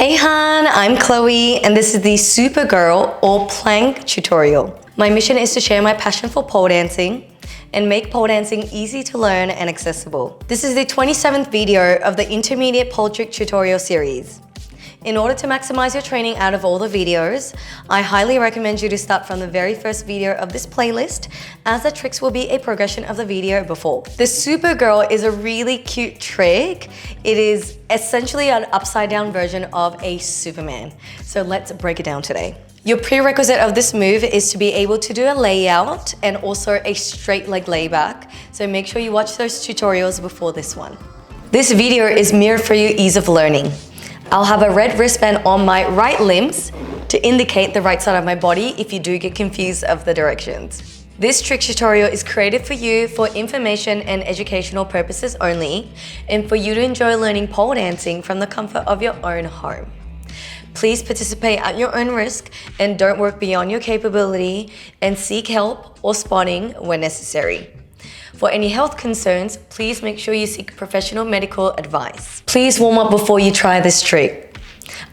Hey hon, I'm Chloe and this is the Supergirl or Plank tutorial. My mission is to share my passion for pole dancing and make pole dancing easy to learn and accessible. This is the 27th video of the intermediate pole trick tutorial series. In order to maximize your training out of all the videos, I highly recommend you to start from the very first video of this playlist, as the tricks will be a progression of the video before. The Supergirl is a really cute trick. It is essentially an upside down version of a Superman. So let's break it down today. Your prerequisite of this move is to be able to do a layout and also a straight leg layback. So make sure you watch those tutorials before this one. This video is mirrored for your ease of learning. I'll have a red wristband on my right limbs to indicate the right side of my body if you do get confused of the directions. This trick tutorial is created for you for information and educational purposes only, and for you to enjoy learning pole dancing from the comfort of your own home. Please participate at your own risk and don't work beyond your capability, and seek help or spotting when necessary. For any health concerns, please make sure you seek professional medical advice. Please warm up before you try this trick.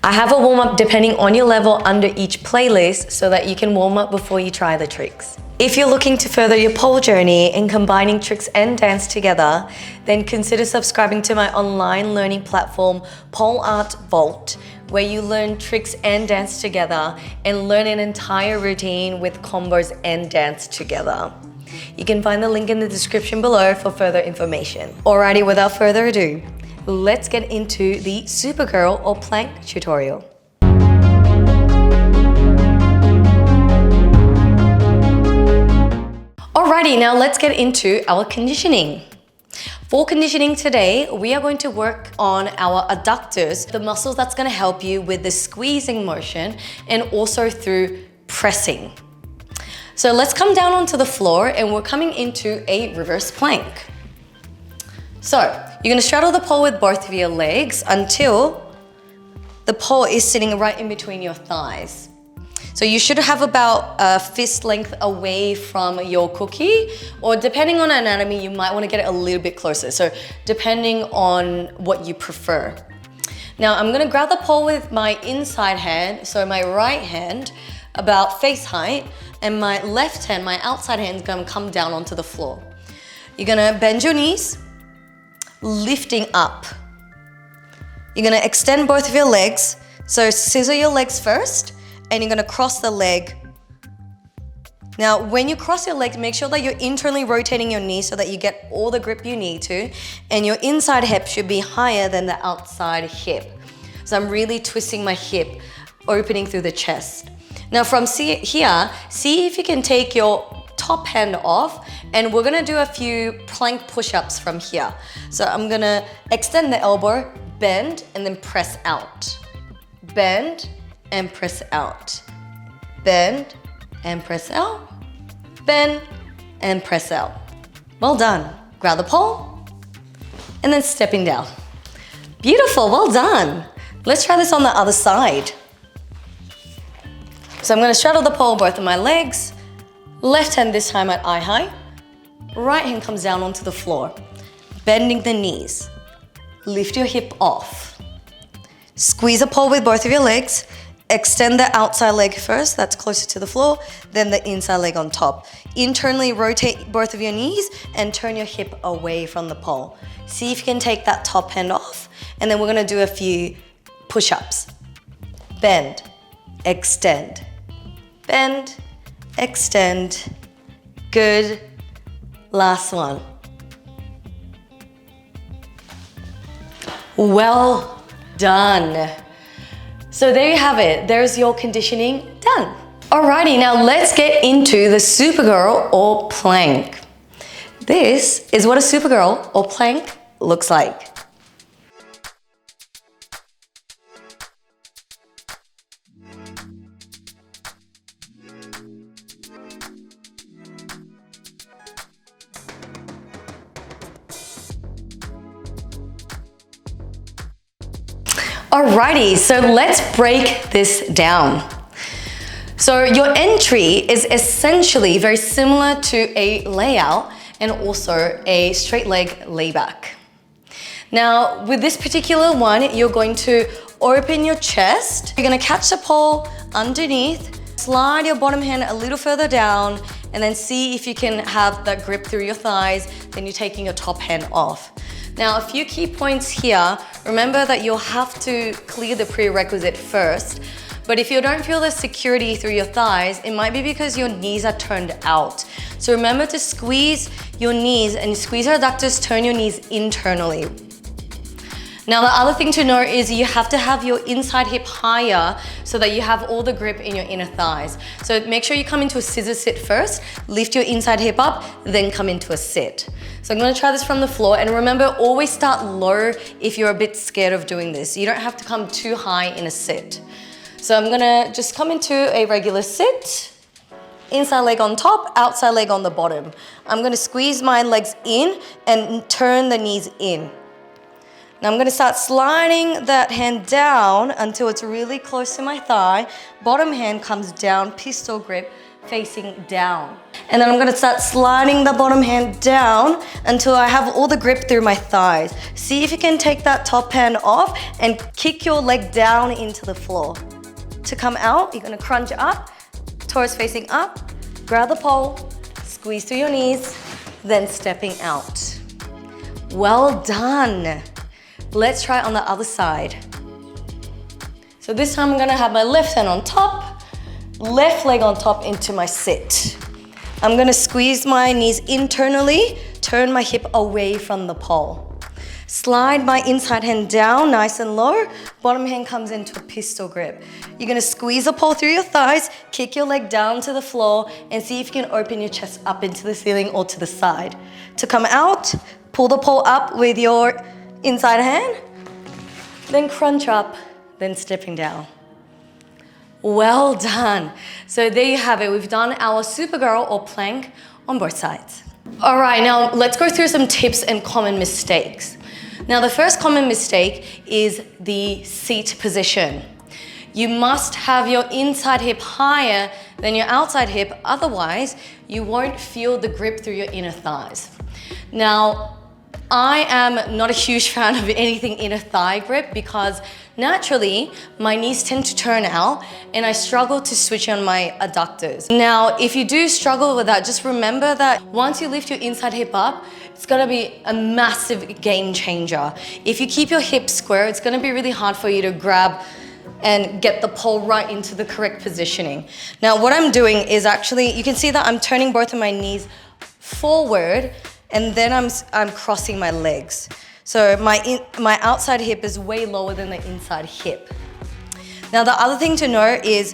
I have a warm up depending on your level under each playlist so that you can warm up before you try the tricks. If you're looking to further your pole journey in combining tricks and dance together, then consider subscribing to my online learning platform, Pole Art Vault, where you learn tricks and dance together and learn an entire routine with combos and dance together. You can find the link in the description below for further information. Alrighty, without further ado, let's get into the Supergirl or Plank tutorial. Alrighty, now let's get into our conditioning. For conditioning today, we are going to work on our adductors, the muscles that's going to help you with the squeezing motion and also through pressing. So let's come down onto the floor and we're coming into a reverse plank. So you're gonna straddle the pole with both of your legs until the pole is sitting right in between your thighs. So you should have about a fist length away from your cookie, or depending on anatomy, you might wanna get it a little bit closer. So depending on what you prefer. Now I'm gonna grab the pole with my inside hand, so my right hand about face height, and my left hand, my outside hand, is gonna come down onto the floor. You're gonna bend your knees, lifting up. You're gonna extend both of your legs. So scissor your legs first, and you're gonna cross the leg. Now, when you cross your legs, make sure that you're internally rotating your knees so that you get all the grip you need to, and your inside hip should be higher than the outside hip. So I'm really twisting my hip, opening through the chest. Now from here, see if you can take your top hand off, and we're gonna do a few plank push-ups from here. So I'm gonna extend the elbow, bend, and then press out. Bend and press out. Bend and press out. Bend and press out. Well done. Grab the pole and then stepping down. Beautiful, well done. Let's try this on the other side. So I'm gonna straddle the pole both of my legs, left hand this time at eye height, right hand comes down onto the floor, bending the knees, lift your hip off. Squeeze the pole with both of your legs, extend the outside leg first, that's closer to the floor, then the inside leg on top. Internally rotate both of your knees and turn your hip away from the pole. See if you can take that top hand off, and then we're gonna do a few push-ups. Bend, extend. Bend, extend, good. Last one. Well done. So there you have it. There's your conditioning done. Alrighty, now let's get into the Supergirl or Plank. This is what a Supergirl or Plank looks like. Alrighty, so let's break this down. So your entry is essentially very similar to a layout and also a straight leg layback. Now, with this particular one, you're going to Open your chest. You're gonna catch the pole underneath, slide your bottom hand a little further down, and then see if you can have that grip through your thighs. Then you're taking your top hand off. Now, a few key points here. Remember that you'll have to clear the prerequisite first. But if you don't feel the security through your thighs, it might be because your knees are turned out. So remember to squeeze your knees and squeeze your adductors, turn your knees internally. Now, the other thing to know is you have to have your inside hip higher so that you have all the grip in your inner thighs. So make sure you come into a scissor sit first, lift your inside hip up, then come into a sit. So I'm gonna try this from the floor, and remember, always start low if you're a bit scared of doing this. You don't have to come too high in a sit. So I'm gonna just come into a regular sit, inside leg on top, outside leg on the bottom. I'm gonna squeeze my legs in and turn the knees in. Now I'm gonna start sliding that hand down until it's really close to my thigh. Bottom hand comes down, pistol grip, facing down. And then I'm gonna start sliding the bottom hand down until I have all the grip through my thighs. See if you can take that top hand off and kick your leg down into the floor. To come out, you're gonna crunch up, toes facing up, grab the pole, squeeze through your knees, then stepping out. Well done. Let's try it on the other side. So this time I'm gonna have my left hand on top, left leg on top into my sit. I'm gonna squeeze my knees internally, turn my hip away from the pole. Slide my inside hand down nice and low, bottom hand comes into a pistol grip. You're gonna squeeze the pole through your thighs, kick your leg down to the floor, and see if you can open your chest up into the ceiling or to the side. To come out, pull the pole up with your inside hand, then crunch up, then stepping down. Well done. So there you have it. We've done our Supergirl or plank on both sides. All right, now let's go through some tips and common mistakes. Now, the first common mistake is the seat position. You must have your inside hip higher than your outside hip, otherwise you won't feel the grip through your inner thighs. Now, I am not a huge fan of anything inner thigh grip because naturally my knees tend to turn out and I struggle to switch on my adductors. Now, if you do struggle with that, just remember that once you lift your inside hip up, it's gonna be a massive game changer. If you keep your hips square, it's gonna be really hard for you to grab and get the pole right into the correct positioning. Now, what I'm doing is actually, you can see that I'm turning both of my knees forward and then I'm crossing my legs. So my outside hip is way lower than the inside hip. Now, the other thing to know is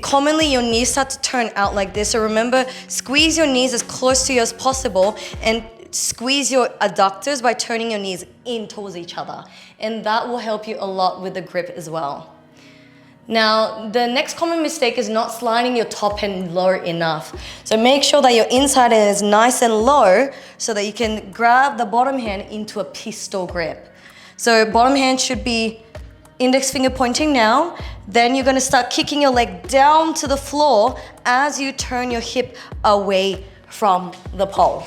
commonly your knees start to turn out like this. So remember, squeeze your knees as close to you as possible and squeeze your adductors by turning your knees in towards each other. And that will help you a lot with the grip as well. Now, the next common mistake is not sliding your top hand low enough. So make sure that your inside hand is nice and low so that you can grab the bottom hand into a pistol grip. So bottom hand should be index finger pointing now. Then you're gonna start kicking your leg down to the floor as you turn your hip away from the pole.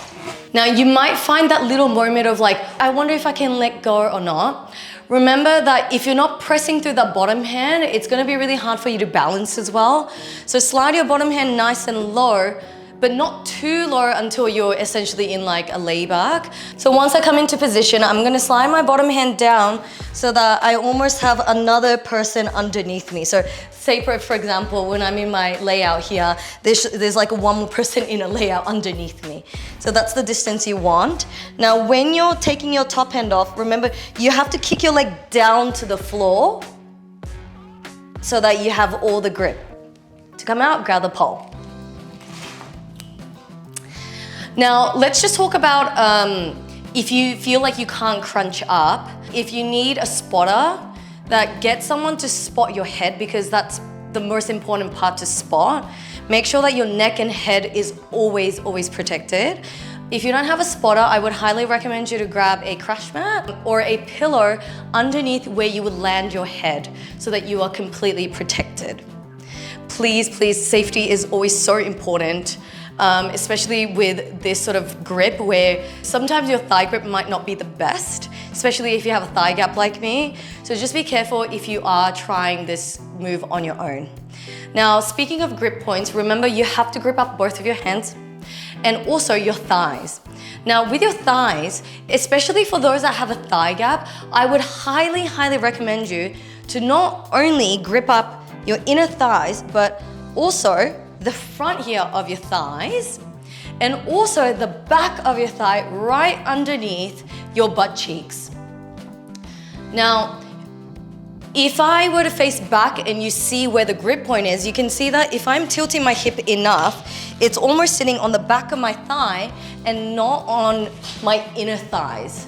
Now, you might find that little moment of like, I wonder if I can let go or not. Remember that if you're not pressing through the bottom hand, it's gonna be really hard for you to balance as well. So slide your bottom hand nice and low, but not too low until you're essentially in like a lay back. So once I come into position, I'm gonna slide my bottom hand down so that I almost have another person underneath me. So say for example, when I'm in my layout here, there's like one more person in a layout underneath me. So that's the distance you want. Now, when you're taking your top hand off, remember, you have to kick your leg down to the floor so that you have all the grip. To come out, grab the pole. Now, let's just talk about if you feel like you can't crunch up, if you need a spotter, that get someone to spot your head because that's the most important part to spot. Make sure that your neck and head is always protected. If you don't have a spotter, I would highly recommend you to grab a crash mat or a pillow underneath where you would land your head so that you are completely protected. Please, safety is always so important. Especially with this sort of grip where sometimes your thigh grip might not be the best, especially if you have a thigh gap like me. So So just be careful if you are trying this move on your own. Now, speaking of grip points, remember you have to grip up both of your hands and also your thighs. Now, with your thighs, especially for those that have a thigh gap, I would highly, highly recommend you to not only grip up your inner thighs, but also the front here of your thighs, and also the back of your thigh right underneath your butt cheeks. Now, if I were to face back and you see where the grip point is, you can see that if I'm tilting my hip enough, it's almost sitting on the back of my thigh and not on my inner thighs.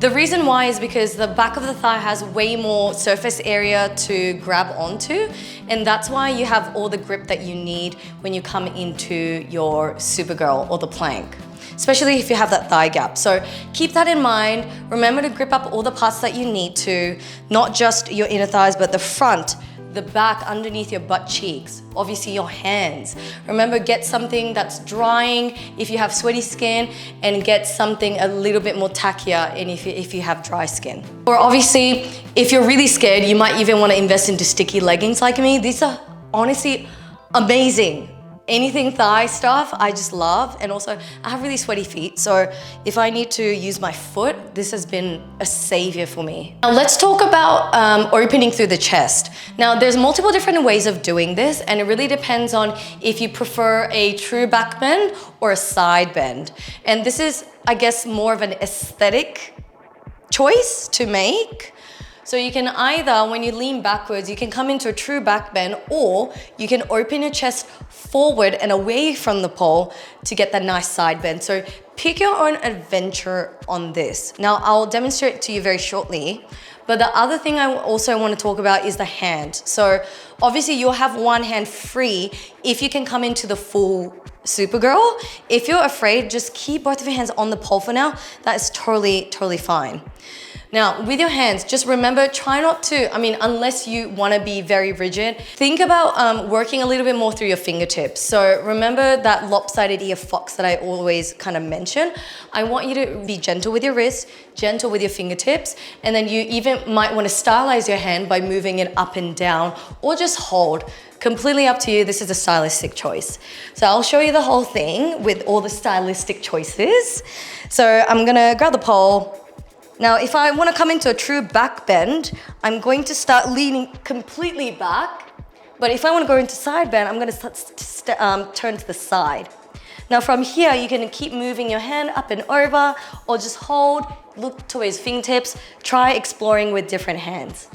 The reason why is because the back of the thigh has way more surface area to grab onto, and that's why you have all the grip that you need when you come into your Supergirl or the plank, especially if you have that thigh gap. So keep that in mind. Remember to grip up all the parts that you need to, not just your inner thighs, but the front, the back, underneath your butt cheeks, obviously your hands. Remember, get something that's drying if you have sweaty skin, and get something a little bit more tackier if you have dry skin. Or obviously, if you're really scared, you might even want to invest into sticky leggings like me. These are honestly amazing. Anything thigh stuff, I just love. And also, I have really sweaty feet, so if I need to use my foot, this has been a savior for me. Now let's talk about opening through the chest. Now there's multiple different ways of doing this, and it really depends on if you prefer a true back bend or a side bend. And this is, I guess, more of an aesthetic choice to make. So you can either, when you lean backwards, you can come into a true back bend, or you can open your chest forward and away from the pole to get that nice side bend. So pick your own adventure on this. Now I'll demonstrate to you very shortly, but the other thing I also want to talk about is the hand. So obviously you'll have one hand free if you can come into the full Supergirl. If you're afraid, just keep both of your hands on the pole for now. That is totally, totally fine. Now, with your hands, just remember, try not to, unless you want to be very rigid, think about working a little bit more through your fingertips. So remember that lopsided ear fox that I always kind of mention. I want you to be gentle with your wrists, gentle with your fingertips, and then you even might want to stylize your hand by moving it up and down, or just hold. Completely up to you. This is a stylistic choice. So I'll show you the whole thing with all the stylistic choices. So I'm gonna grab the pole. Now, if I want to come into a true back bend, I'm going to start leaning completely back. But if I want to go into side bend, I'm going to turn to the side. Now from here, you can keep moving your hand up and over, or just hold, look towards fingertips, try exploring with different hands.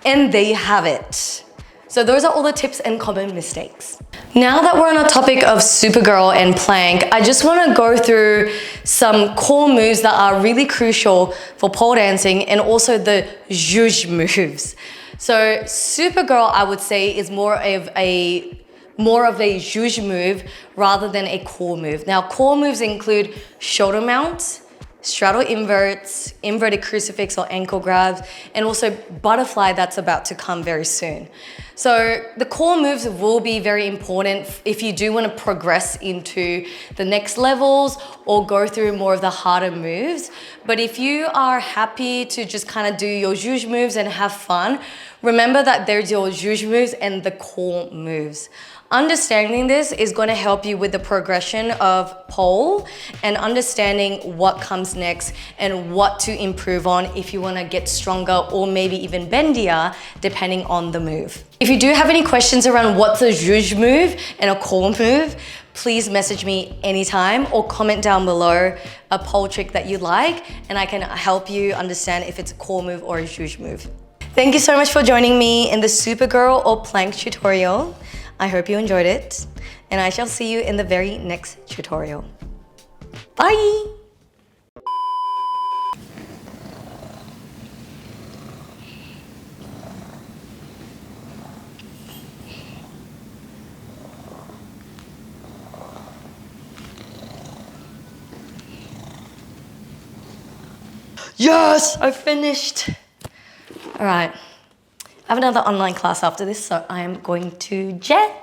And there you have it. So those are all the tips and common mistakes. Now that we're on the topic of Supergirl and plank, I just want to go through some core moves that are really crucial for pole dancing, and also the zhuzh moves. So Supergirl, I would say, is more of a zhuzh move rather than a core move. Now, core moves include shoulder mounts, straddle inverts, inverted crucifix or ankle grabs, and also butterfly that's about to come very soon. So the core moves will be very important if you do want to progress into the next levels or go through more of the harder moves. But if you are happy to just kind of do your zhuzh moves and have fun, remember that there's your zhuzh moves and the core moves. Understanding this is going to help you with the progression of pole and understanding what comes next and what to improve on if you want to get stronger or maybe even bendier depending on the move. If you do have any questions around what's a zhuzh move and a core move, please message me anytime or comment down below a pole trick that you like, and I can help you understand if it's a core move or a zhuzh move. Thank you so much for joining me in the Supergirl or plank tutorial. I hope you enjoyed it, and I shall see you in the very next tutorial. Bye! Yes, I finished. All right. I have another online class after this, so I am going to jet.